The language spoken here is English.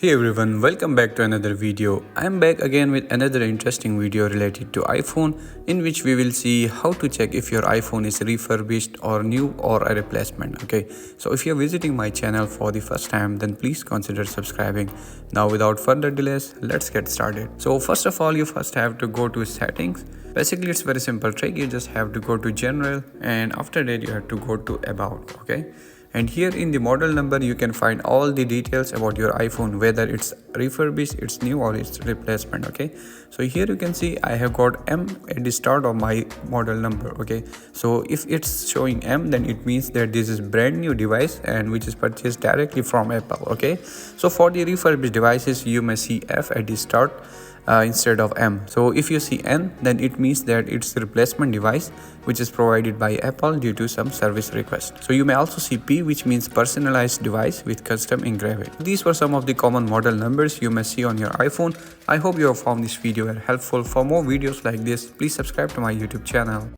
Hey everyone, welcome back to another video. I'm back again with another interesting video related to iPhone, in which we will see how to check if your iPhone is refurbished or new or a replacement. Okay, so if you're visiting my channel for the first time, then please consider subscribing. Now without further delays, let's get started. So first of all, you first have to go to settings. Basically it's very simple trick. You just have to go to general, and after that you have to go to about. Okay, and here in the model number you can find all the details about your iPhone, whether it's refurbished, it's new, or it's replacement. Okay, so here you can see I have got M at the start of my model number. Okay, so if it's showing M, then it means that this is brand new device and which is purchased directly from Apple. Okay, so for the refurbished devices you may see F at the start instead of M. So if you see N, then it means that it's a replacement device which is provided by Apple due to some service request. So you may also see P, which means personalized device with custom engraving. These were some of the common model numbers you may see on your iPhone. I hope you have found this video helpful. For more videos like this, please subscribe to my YouTube channel.